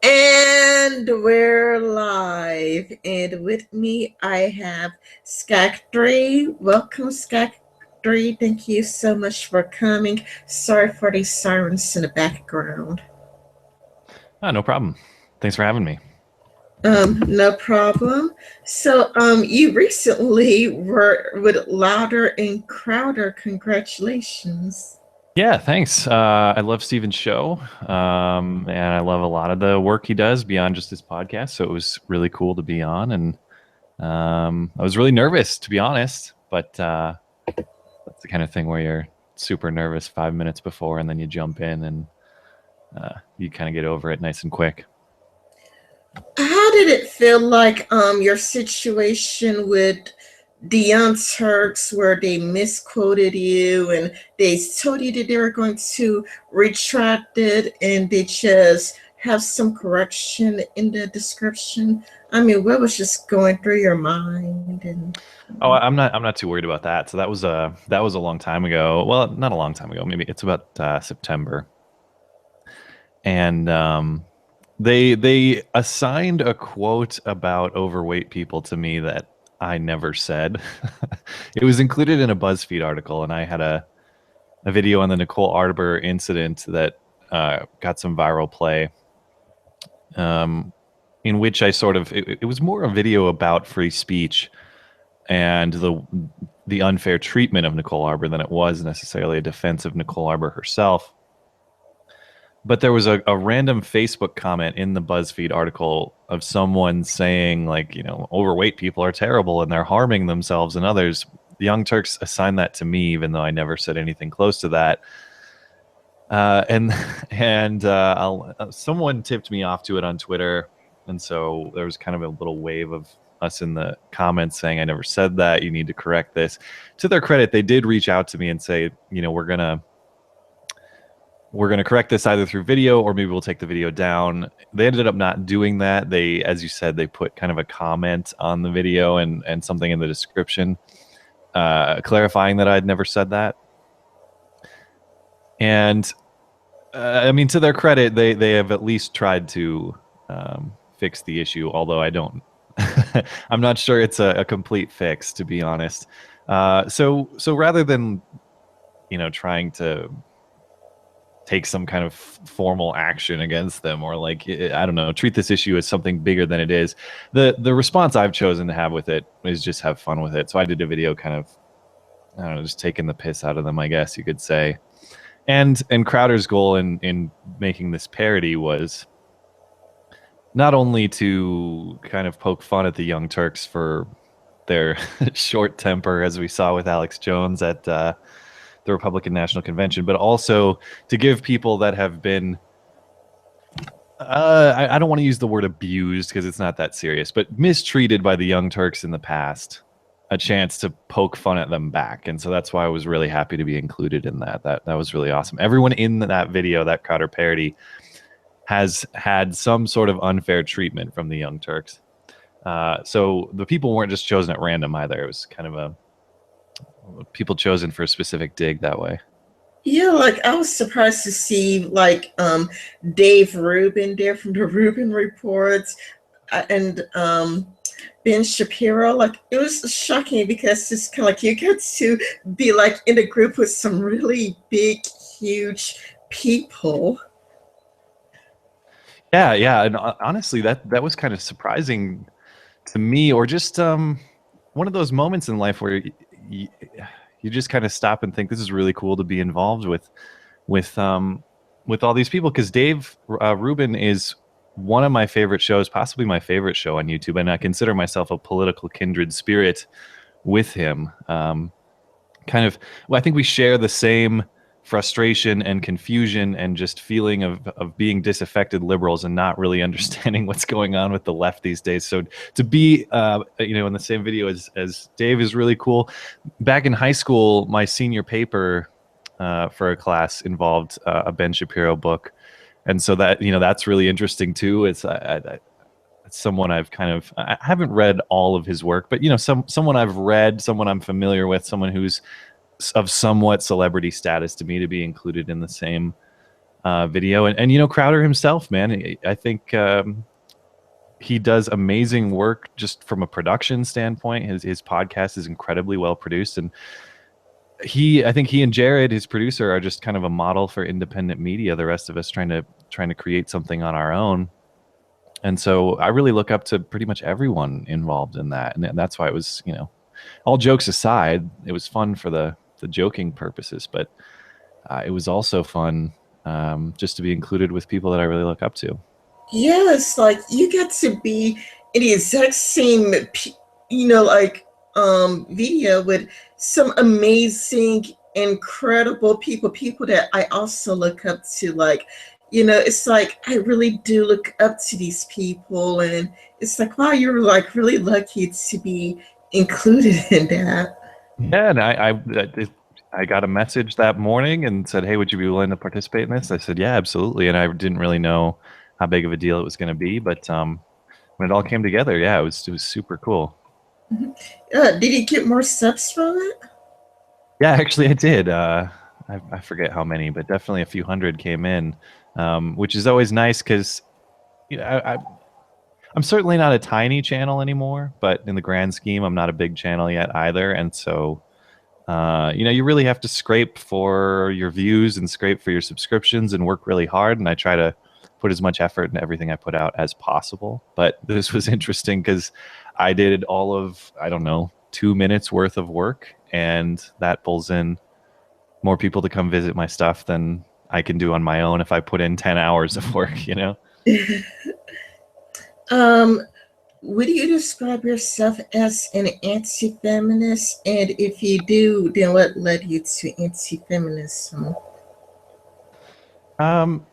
And we're live. And with me, I have skagg. Welcome, skagg. Thank you so much for coming. Sorry for the sirens in the background. No problem. Thanks for having me. No problem. So, you recently were with Louder and Crowder. Congratulations. Yeah, thanks. I love Steven's show, and I love a lot of the work he does beyond just his podcast. So it was really cool to be on, and I was really nervous, to be honest. But that's the kind of thing where you're super nervous 5 minutes before, and then you jump in, and you kind of get over it nice and quick. How did it feel like your situation with the Young Turks where they misquoted you and they told you that they were going to retract it and they just have some correction in the description? I mean, what was just going through your mind? And Oh, I'm not too worried about that. So that was a long time ago. Well, not a long time ago. Maybe it's about September, and they assigned a quote about overweight people to me that I never said. It was included in a BuzzFeed article, and I had a video on the Nicole Arbour incident that got some viral play, in which I sort of it was more a video about free speech and the unfair treatment of Nicole Arbour than it was necessarily a defense of Nicole Arbour herself. But there was a random Facebook comment in the BuzzFeed article of someone saying, like, overweight people are terrible and they're harming themselves and others. The Young Turks assigned that to me, even though I never said anything close to that. And someone tipped me off to it on Twitter, and so there was kind of a little wave of us in the comments saying, "I never said that. You need to correct this." To their credit, they did reach out to me and say, we're gonna correct this either through video or maybe we'll take the video down. They ended up not doing that. They, as you said, they put kind of a comment on the video and something in the description clarifying that I'd never said that. And I mean, to their credit, they have at least tried to fix the issue, although I don't. I'm not sure it's a complete fix, to be honest. So rather than trying to take some kind of formal action against them, or like, I don't know, treat this issue as something bigger than it is, the response I've chosen to have with it is just have fun with it. So I did a video kind of, I don't know, just taking the piss out of them, I guess you could say. And Crowder's goal in making this parody was not only to kind of poke fun at the Young Turks for their short temper, as we saw with Alex Jones at the Republican National Convention, but also to give people that have been, I don't want to use the word abused because it's not that serious, but mistreated by the Young Turks in the past, a chance to poke fun at them back. And so that's why I was really happy to be included in that. That was really awesome. Everyone in that video, that Crowder parody, has had some sort of unfair treatment from the Young Turks. So the people weren't just chosen at random either. It was kind of people chosen for a specific dig that way. yeah, like I was surprised to see like Dave Rubin there from the Rubin Reports and Ben Shapiro. Like it was shocking because it's kind of like you get to be like in a group with some really big, huge people. Yeah, and honestly, that was kind of surprising to me, or just one of those moments in life where you just kind of stop and think this is really cool to be involved with all these people, because Dave Rubin is one of my favorite shows, possibly my favorite show on YouTube, and I consider myself a political kindred spirit with him. Kind of, well, I think we share the same frustration and confusion and just feeling of being disaffected liberals and not really understanding what's going on with the left these days. So to be in the same video as Dave is really cool. Back in high school, my senior paper for a class involved a Ben Shapiro book, and so that's really interesting too. It's someone I've I haven't read all of his work, but someone I've read, someone I'm familiar with, someone who's of somewhat celebrity status, to me, to be included in the same video. And you know, Crowder himself, man, I think he does amazing work just from a production standpoint. His podcast is incredibly well produced, and I think he and Jared, his producer, are just kind of a model for independent media. The rest of us trying to create something on our own. And so I really look up to pretty much everyone involved in that, and that's why it was, you know, all jokes aside, it was fun for the joking purposes, but it was also fun just to be included with people that I really look up to. Yes, like you get to be in the exact same, like video with some amazing, incredible people that I also look up to. Like, it's like I really do look up to these people, and it's like, wow, you're like really lucky to be included in that. Yeah, and I got a message that morning and said, "Hey, would you be willing to participate in this?" I said, "Yeah, absolutely." And I didn't really know how big of a deal it was going to be, but when it all came together, yeah, it was super cool. Mhm. Did you get more subs from it? Yeah, actually, I did. I forget how many, but definitely a few hundred came in, which is always nice because you know I'm certainly not a tiny channel anymore, but in the grand scheme, I'm not a big channel yet either, and so you know, you really have to scrape for your views and scrape for your subscriptions and work really hard. And I try to put as much effort into everything I put out as possible. But this was interesting because I did all of, I don't know, 2 minutes worth of work, and that pulls in more people to come visit my stuff than I can do on my own if I put in 10 hours of work, you know? um, would you describe yourself as an anti-feminist? And if you do, then what led you to anti-feminism? Um,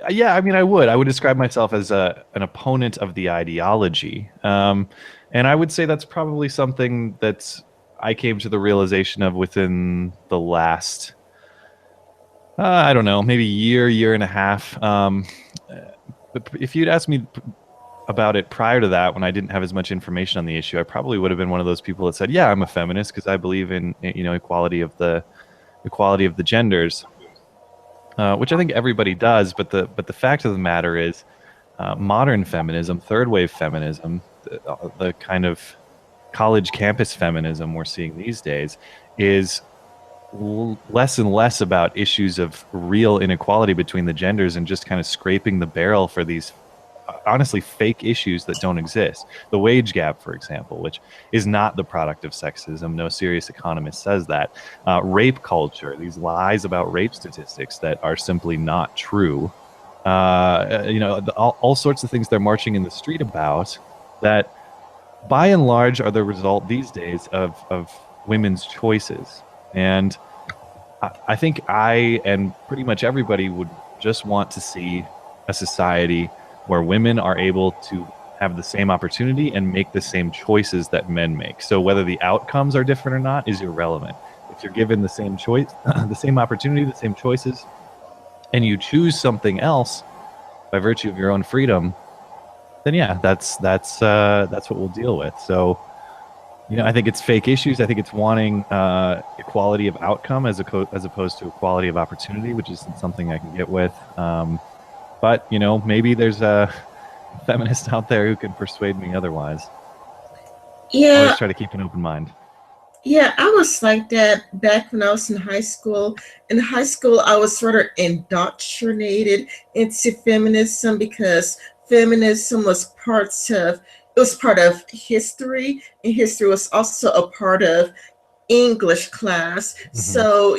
yeah, I mean, I would describe myself as an opponent of the ideology, and I would say that's probably something that I came to the realization of within the last, I don't know, maybe year and a half. But if you'd asked me about it prior to that, when I didn't have as much information on the issue, I probably would have been one of those people that said, "Yeah, I'm a feminist because I believe in, you know, equality of the genders." Which I think everybody does, but the fact of the matter is, modern feminism, third wave feminism, the kind of college campus feminism we're seeing these days, is less and less about issues of real inequality between the genders and just kind of scraping the barrel for these honestly fake issues that don't exist. The wage gap, for example, which is not the product of sexism. No serious economist says that. Rape culture, these lies about rape statistics that are simply not true. You know, all sorts of things they're marching in the street about that by and large are the result these days of women's choices. And I think I and pretty much everybody would just want to see a society where women are able to have the same opportunity and make the same choices that men make. So whether the outcomes are different or not is irrelevant. If you're given the same choice, the same opportunity, the same choices, and you choose something else by virtue of your own freedom, then yeah, that's what we'll deal with. So you know, I think it's fake issues. I think it's wanting equality of outcome as opposed to equality of opportunity, which is something I can get with. But you know, maybe there's a feminist out there who can persuade me otherwise. I always Yeah, try to keep an open mind. yeah, I was like that back when I was in high school. In high school, I was sort of indoctrinated into feminism because feminism was part of history, and history was also a part of English class. Hmm. So,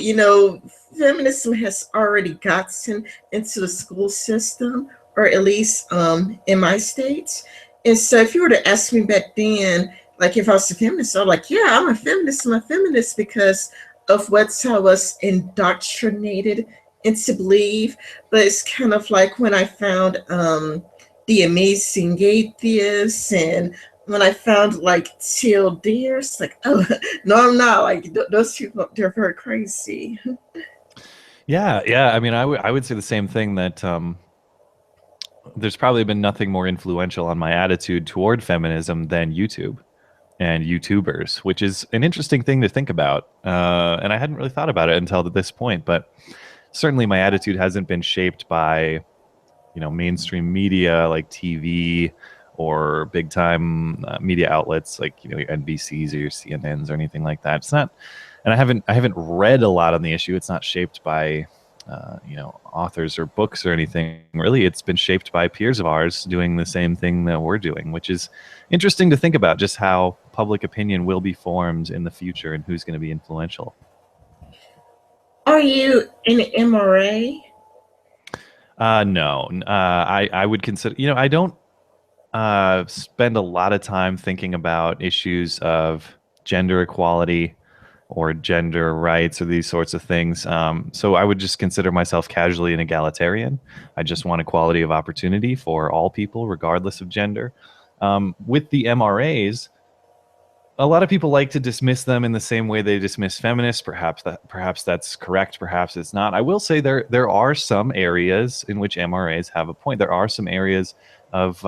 feminism has already gotten into the school system, or at least in my state. And so, if you were to ask me back then, like if I was a feminist, I'm like, yeah, I'm a feminist because of what I was indoctrinated into believe. But it's kind of like when I found the amazing atheists, and when I found like Till Deers, like, oh, no, I'm not. Like, those people, they're very crazy. Yeah, yeah. I mean, I would say the same thing that there's probably been nothing more influential on my attitude toward feminism than YouTube and YouTubers, which is an interesting thing to think about. And I hadn't really thought about it until this point, but certainly my attitude hasn't been shaped by, mainstream media like TV or big time media outlets like, your NBCs or your CNNs or anything like that. It's not, and I haven't read a lot on the issue. It's not shaped by authors or books or anything. Really, it's been shaped by peers of ours doing the same thing that we're doing, which is interesting to think about, just how public opinion will be formed in the future and who's going to be influential. Are you an MRA? No, I would consider, I don't spend a lot of time thinking about issues of gender equality or gender rights or these sorts of things. So I would just consider myself casually an egalitarian. I just want equality of opportunity for all people, regardless of gender. With the MRAs, a lot of people like to dismiss them in the same way they dismiss feminists. Perhaps that's correct. Perhaps it's not. I will say there are some areas in which MRAs have a point. There are some areas of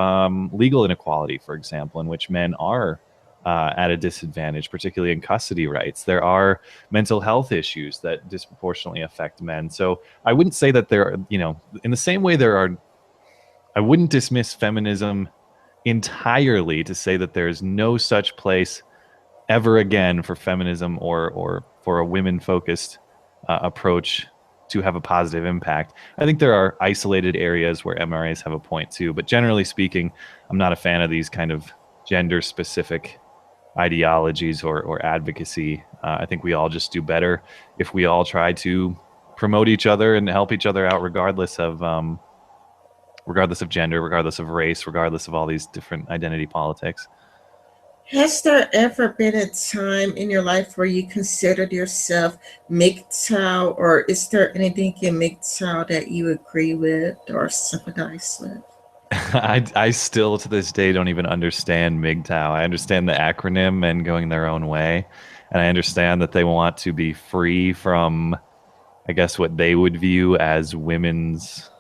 legal inequality, for example, in which men are at a disadvantage, particularly in custody rights. There are mental health issues that disproportionately affect men. So I wouldn't say that there are, in the same way there are. I wouldn't dismiss feminism entirely to say that there is no such place ever again for feminism or for a women focused approach to have a positive impact. I think there are isolated areas where MRAs have a point too, but generally speaking, I'm not a fan of these kind of gender specific ideologies or advocacy. I think we all just do better if we all try to promote each other and help each other out, regardless of gender, regardless of race, regardless of all these different identity politics. Has there ever been a time in your life where you considered yourself MGTOW, or is there anything in MGTOW that you agree with or sympathize with? I still to this day don't even understand MGTOW. I understand the acronym and going their own way. And I understand that they want to be free from, I guess, what they would view as women's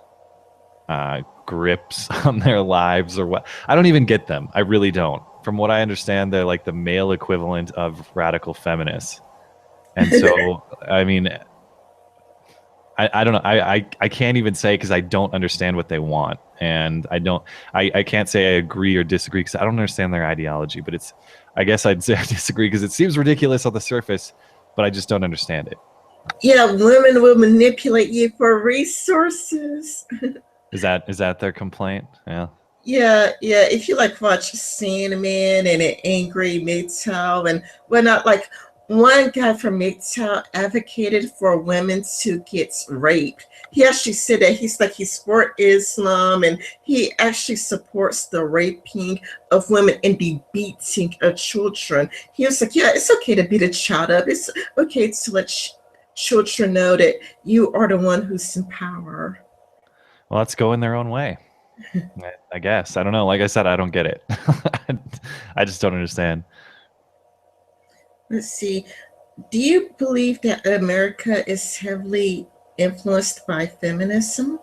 grips on their lives or what. I don't even get them. I really don't. From what I understand, they're like the male equivalent of radical feminists. And so, I mean, I don't know. I can't even say because I don't understand what they want. And I can't say I agree or disagree because I don't understand their ideology. But I guess I'd say I disagree because it seems ridiculous on the surface, but I just don't understand it. Yeah, women will manipulate you for resources. Is that their complaint? Yeah. Yeah, yeah. If you like watch Sandman and an angry MGTOW and whatnot, like one guy from MGTOW advocated for women to get raped. He actually said that he's for Islam and he actually supports the raping of women and the beating of children. He was like, yeah, it's okay to beat a child up. It's okay to let children know that you are the one who's in power. Well, let's go in their own way. I guess. I don't know. Like I said, I don't get it. I just don't understand. Let's see. Do you believe that America is heavily influenced by feminism?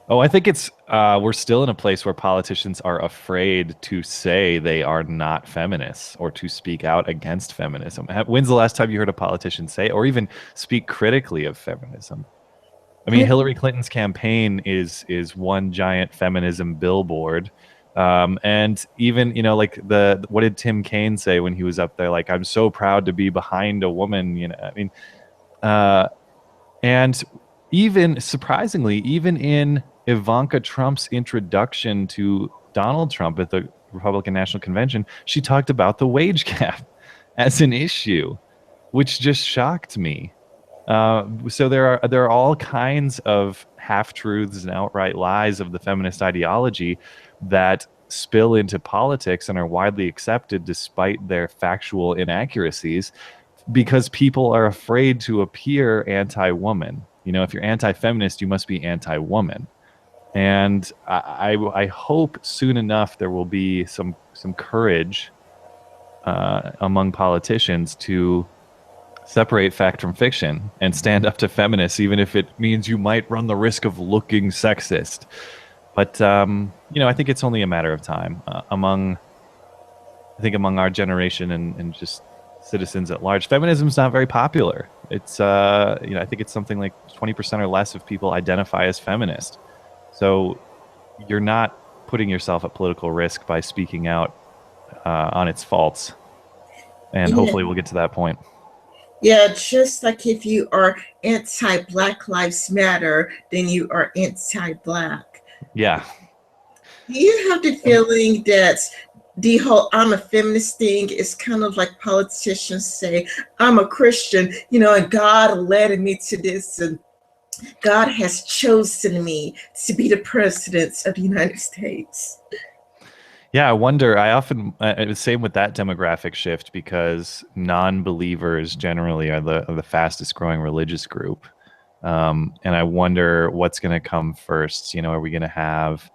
Oh, I think we're still in a place where politicians are afraid to say they are not feminists or to speak out against feminism. When's the last time you heard a politician say or even speak critically of feminism? I mean, Hillary Clinton's campaign is one giant feminism billboard. And even, like what did Tim Kaine say when he was up there? Like, I'm so proud to be behind a woman, I mean, uh, and even surprisingly, even in Ivanka Trump's introduction to Donald Trump at the Republican National Convention, she talked about the wage gap as an issue, which just shocked me. So there are all kinds of half truths and outright lies of the feminist ideology that spill into politics and are widely accepted despite their factual inaccuracies because people are afraid to appear anti-woman. If you're anti-feminist, you must be anti-woman. And I hope soon enough there will be some courage among politicians to separate fact from fiction and stand up to feminists, even if it means you might run the risk of looking sexist. But I think it's only a matter of time among our generation and just citizens at large. Feminism is not very popular. It's I think it's something like 20% or less of people identify as feminist. So you're not putting yourself at political risk by speaking out on its faults. And Yeah. hopefully we'll get to that point. Yeah, just like if you are anti Black Lives Matter, then you are anti Black. Yeah. Do you have the feeling that the whole I'm a feminist thing is kind of like politicians say, I'm a Christian, and God led me to this, and God has chosen me to be the president of the United States? Yeah, I wonder. I often same with that demographic shift because non-believers generally are the fastest growing religious group, and I wonder what's going to come first. Are we going to have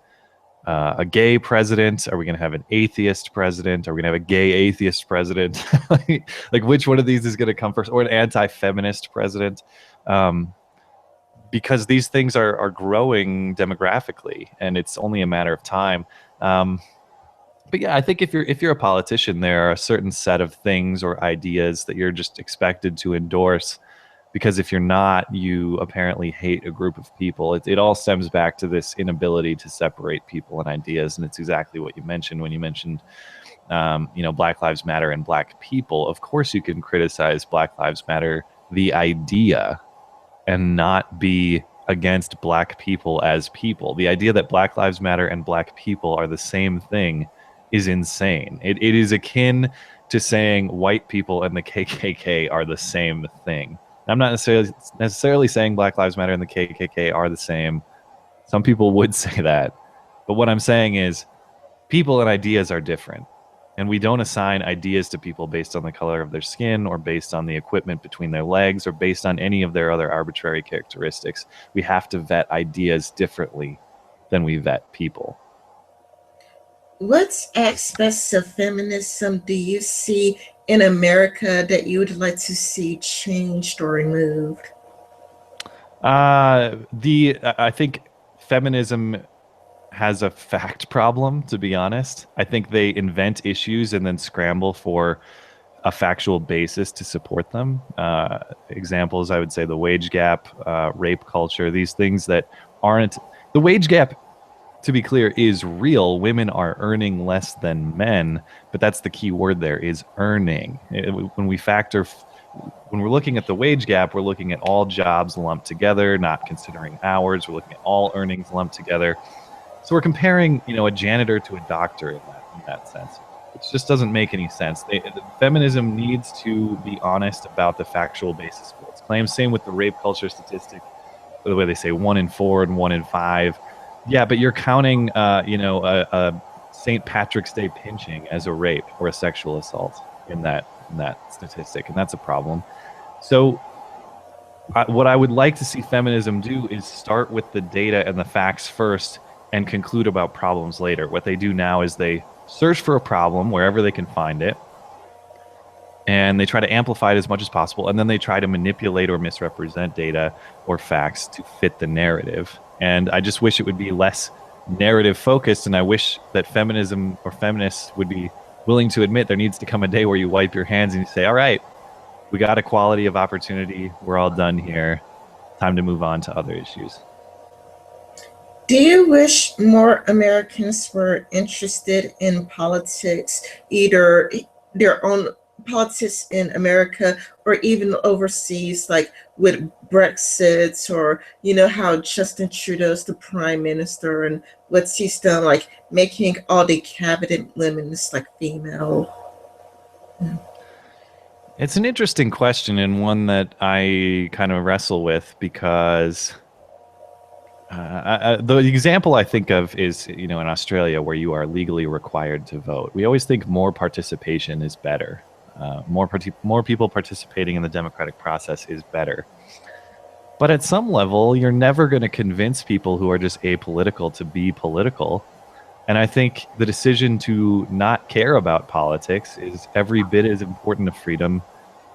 a gay president? Are we going to have an atheist president? Are we going to have a gay atheist president? Like, which one of these is going to come first, or an anti-feminist president? Um, because these things are growing demographically, and it's only a matter of time. Um, but yeah, I think if you're a politician, there are a certain set of things or ideas that you're just expected to endorse. Because if you're not, you apparently hate a group of people. It all stems back to this inability to separate people and ideas, and it's exactly what you mentioned when you mentioned, Black Lives Matter and Black people. Of course, you can criticize Black Lives Matter, the idea, and not be against Black people as people. The idea that Black Lives Matter and Black people are the same thing is insane. It is akin to saying white people and the KKK are the same thing. I'm not necessarily saying Black Lives Matter and the KKK are the same. Some people would say that. But what I'm saying is people and ideas are different. And we don't assign ideas to people based on the color of their skin or based on the equipment between their legs or based on any of their other arbitrary characteristics. We have to vet ideas differently than we vet people. What aspects of feminism do you see in America that you would like to see changed or removed? I think feminism has a fact problem, to be honest. I think they invent issues and then scramble for a factual basis to support them. Examples, I would say the wage gap, rape culture, these things that aren't. The wage gap, to be clear, is real. Women are earning less than men, but that's the key word there is earning. When we factor, when we're looking at the wage gap, we're looking at all jobs lumped together, not considering hours. We're looking at all earnings lumped together. So we're comparing, a janitor to a doctor in that sense, which just doesn't make any sense. Feminism needs to be honest about the factual basis for its claims. Same with the rape culture statistic, the way they say 1 in 4 and 1 in 5. Yeah, but you're counting, a St. Patrick's Day pinching as a rape or a sexual assault in that statistic, and that's a problem. So what I would like to see feminism do is start with the data and the facts first and conclude about problems later. What they do now is they search for a problem wherever they can find it, and they try to amplify it as much as possible, and then they try to manipulate or misrepresent data or facts to fit the narrative. And I just wish it would be less narrative focused, and I wish that feminism or feminists would be willing to admit there needs to come a day where you wipe your hands and you say, all right, we got equality of opportunity. We're all done here. Time to move on to other issues. Do you wish more Americans were interested in politics, either their own politics in America or even overseas, like with Brexit, or how Justin Trudeau's the prime minister and what he's done, like making all the cabinet women like female? It's an interesting question and one that I kind of wrestle with because the example I think of is, in Australia where you are legally required to vote. We always think more participation is better. More people participating in the democratic process is better. But at some level, you're never going to convince people who are just apolitical to be political. And I think the decision to not care about politics is every bit as important a freedom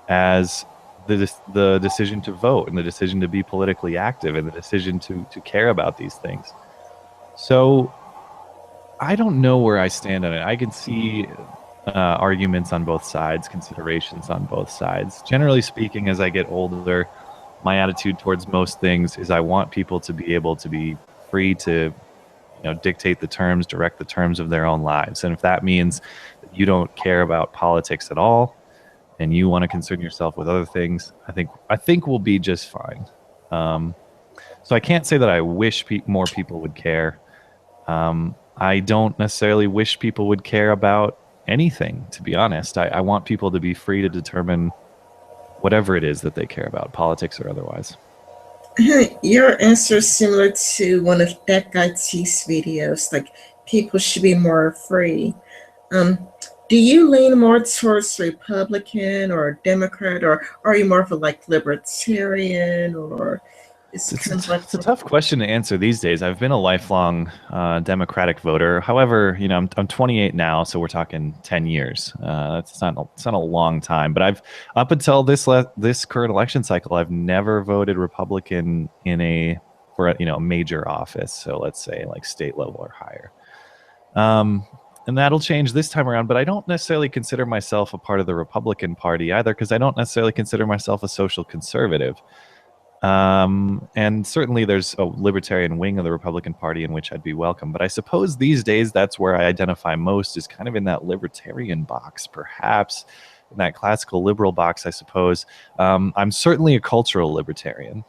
as the decision to vote and the decision to be politically active and the decision to care about these things. So I don't know where I stand on it. I can see arguments on both sides, considerations on both sides. Generally speaking, as I get older, my attitude towards most things is I want people to be able to be free to dictate the terms, direct the terms of their own lives. And if that means that you don't care about politics at all and you want to concern yourself with other things, I think we'll be just fine. Um, so I can't say that I wish more people would care. I don't necessarily wish people would care about anything, to be honest. I want people to be free to determine whatever it is that they care about, politics or otherwise. Your answer is similar to one of that guy T's videos. Like people should be more free. Um, do you lean more towards Republican or Democrat, or are you more of a like libertarian, or it's It's, kind of it's, like it's a tough question to answer these days. I've been a lifelong Democratic voter. However, I'm 28 now, so we're talking 10 years. It's not a long time, but I've up until this current election cycle, I've never voted Republican for a major office. So let's say like state level or higher. Um, and that'll change this time around, but I don't necessarily consider myself a part of the Republican Party either, because I don't necessarily consider myself a social conservative. And certainly there's a libertarian wing of the Republican Party in which I'd be welcome. But I suppose these days that's where I identify most, is kind of in that libertarian box, perhaps in that classical liberal box, I suppose. I'm certainly a cultural libertarian.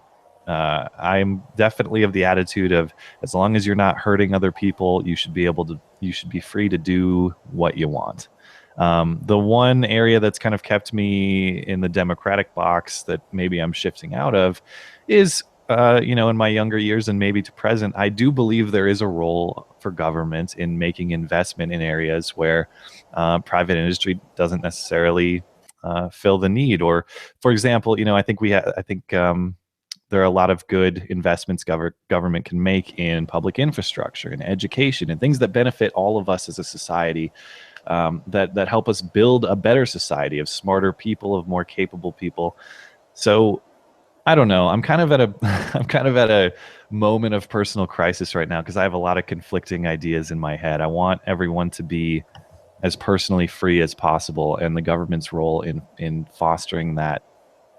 I'm definitely of the attitude of, as long as you're not hurting other people, you should be free to do what you want. The one area that's kind of kept me in the Democratic box that maybe I'm shifting out of is, in my younger years and maybe to present, I do believe there is a role for government in making investment in areas where private industry doesn't necessarily fill the need. Or, for example, I think there are a lot of good investments government can make in public infrastructure and education and things that benefit all of us as a society, that help us build a better society of smarter people, of more capable people. So I don't know. I'm kind of at a I'm kind of at a moment of personal crisis right now because I have a lot of conflicting ideas in my head. I want everyone to be as personally free as possible, and the government's role in fostering that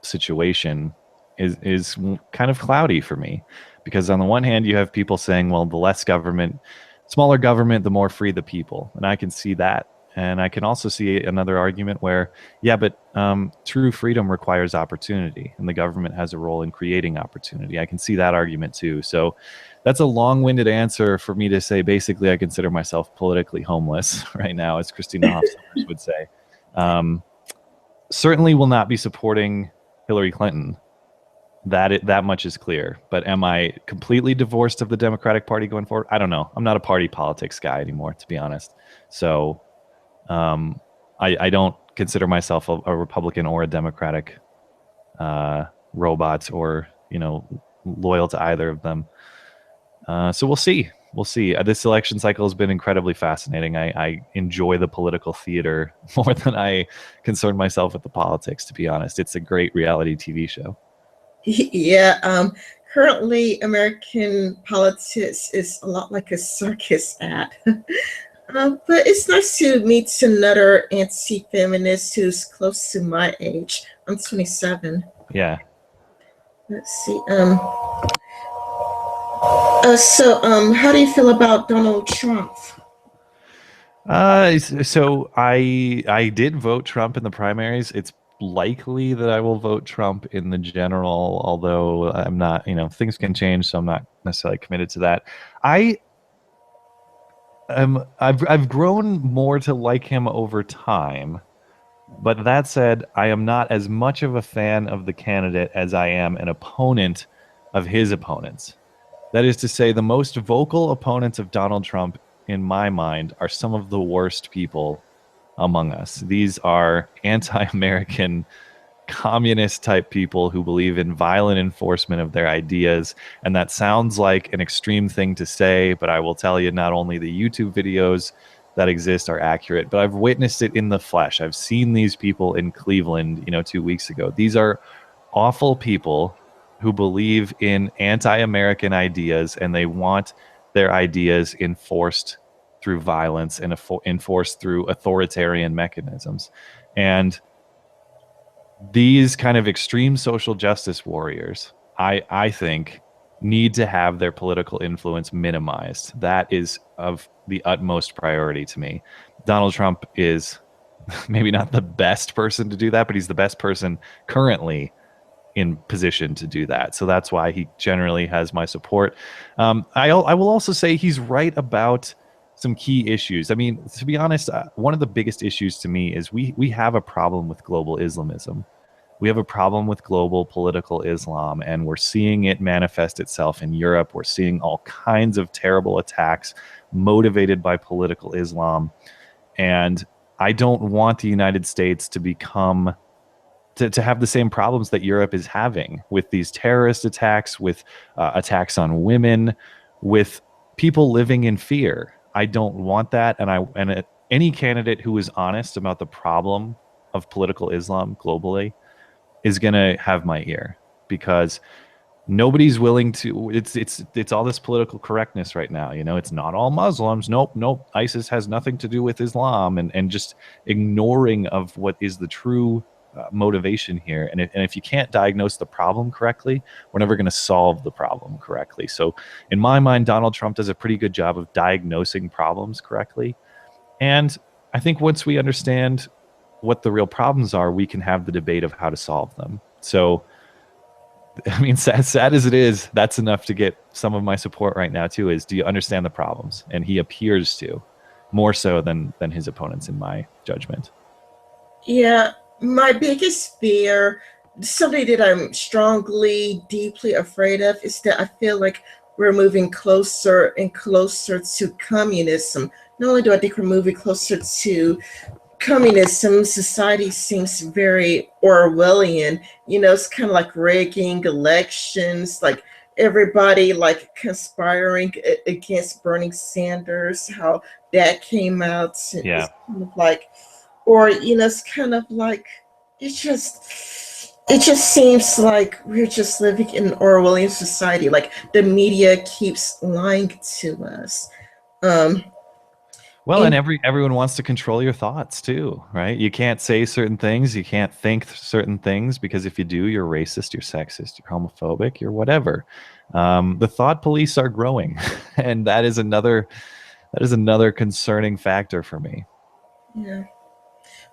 situation is kind of cloudy for me, because on the one hand you have people saying, well, the less government, smaller government, the more free the people, and I can see that. And I can also see another argument where, yeah, but true freedom requires opportunity, and the government has a role in creating opportunity. I can see that argument too. So that's a long-winded answer for me to say basically I consider myself politically homeless right now, as Christina Hoff Sommers would say. Um, Certainly will not be supporting Hillary Clinton. That much is clear. But am I completely divorced of the Democratic Party going forward? I don't know. I'm not a party politics guy anymore, to be honest. So I don't consider myself a Republican or a Democratic robot, or loyal to either of them. So we'll see. We'll see. This election cycle has been incredibly fascinating. I enjoy the political theater more than I concern myself with the politics, to be honest. It's a great reality TV show. Yeah, currently American politics is a lot like a circus act. But it's nice to meet another anti-feminist who's close to my age. I'm 27. Yeah. Let's see. How do you feel about Donald Trump? So I did vote Trump in the primaries. It's likely that I will vote Trump in the general, although I'm not, things can change, so I'm not necessarily committed to that. I've grown more to like him over time. But that said, I am not as much of a fan of the candidate as I am an opponent of his opponents. That is to say, the most vocal opponents of Donald Trump, in my mind, are some of the worst people among us. These are anti American, communist type people who believe in violent enforcement of their ideas. And that sounds like an extreme thing to say, but I will tell you, not only the YouTube videos that exist are accurate, but I've witnessed it in the flesh. I've seen these people in Cleveland, 2 weeks ago. These are awful people who believe in anti-American ideas, and they want their ideas enforced through violence and enforced through authoritarian mechanisms. And these kind of extreme social justice warriors, I think, need to have their political influence minimized. That is of the utmost priority to me. Donald Trump is maybe not the best person to do that, but he's the best person currently in position to do that. So that's why he generally has my support. I will also say he's right about some key issues. I mean, to be honest, one of the biggest issues to me is we have a problem with global Islamism. We have a problem with global political Islam, and we're seeing it manifest itself in Europe. We're seeing all kinds of terrible attacks motivated by political Islam. And I don't want the United States to become to have the same problems that Europe is having with these terrorist attacks, with attacks on women, with people living in fear. I don't want that, and any candidate who is honest about the problem of political Islam globally is going to have my ear, because nobody's willing to. It's all this political correctness right now. You know, it's not all Muslims. Nope. ISIS has nothing to do with Islam, and just ignoring of what is the true motivation here. And if you can't diagnose the problem correctly, we're never going to solve the problem correctly. So, in my mind, Donald Trump does a pretty good job of diagnosing problems correctly. And I think once we understand what the real problems are, we can have the debate of how to solve them. So, I mean, sad as it is, that's enough to get some of my support right now too. Is, do you understand the problems? And he appears to, more so than his opponents, in my judgment. Yeah, my biggest fear, something that I'm strongly, deeply afraid of, is that I feel like we're moving closer and closer to communism. Not only do I think we're moving closer to communism, society seems very Orwellian. You know, it's kind of like rigging elections, like everybody like conspiring against Bernie Sanders, how that came out. Yeah. It's kind of like, or it's kind of like it just seems like we're just living in an Orwellian society. Like the media keeps lying to us. Um, Well, and and everyone wants to control your thoughts too, right? You can't say certain things, you can't think certain things, because if you do, you're racist, you're sexist, you're homophobic, you're whatever. The thought police are growing, and that is another concerning factor for me. yeah.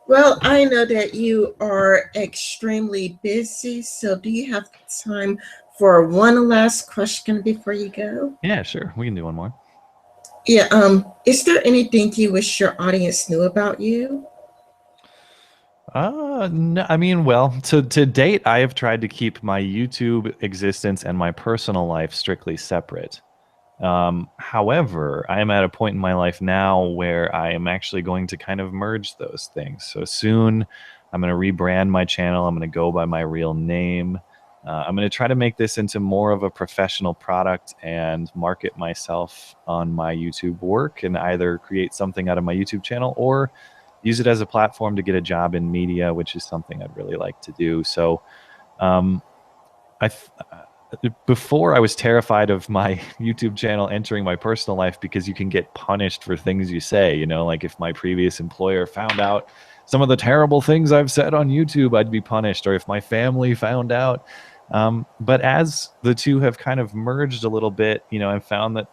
Well, I know that you are extremely busy, so do you have time for one last question before you go? Yeah, sure, we can do one more. Yeah, is there anything you wish your audience knew about you? No, I mean, well, to date, I have tried to keep my YouTube existence and my personal life strictly separate. However, I am at a point in my life now where I am actually going to kind of merge those things. So soon, I'm going to rebrand my channel. I'm going to go by my real name. I'm going to try to make this into more of a professional product and market myself on my YouTube work, and either create something out of my YouTube channel or use it as a platform to get a job in media, which is something I'd really like to do. So, um, I before I was terrified of my YouTube channel entering my personal life, because you can get punished for things you say. You know, like if my previous employer found out some of the terrible things I've said on YouTube, I'd be punished, or if my family found out. But as the two have kind of merged a little bit, I've found that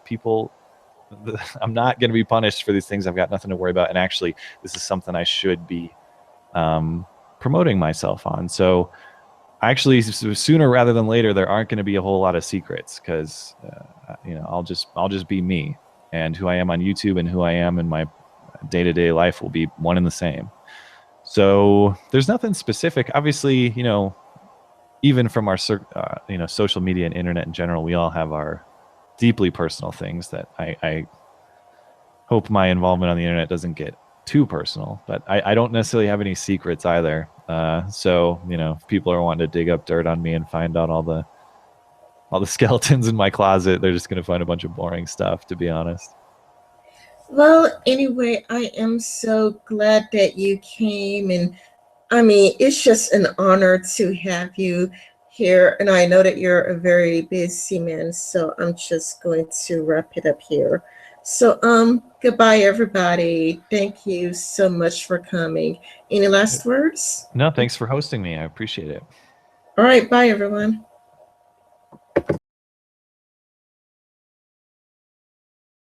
I'm not going to be punished for these things. I've got nothing to worry about, and actually, this is something I should be promoting myself on. So actually, sooner rather than later, there aren't going to be a whole lot of secrets, because I'll just be me, and who I am on YouTube and who I am in my day-to-day life will be one and the same. So there's nothing specific. Obviously, even from our social media and internet in general, we all have our deeply personal things that I hope my involvement on the internet doesn't get too personal. But I don't necessarily have any secrets either. So if people are wanting to dig up dirt on me and find out all the skeletons in my closet, they're just going to find a bunch of boring stuff, to be honest. Well, anyway, I am so glad that you came, and I mean, it's just an honor to have you here, and I know that you're a very busy man, so I'm just going to wrap it up here. So, goodbye, everybody. Thank you so much for coming. Any last words? No, thanks for hosting me. I appreciate it. All right, bye, everyone.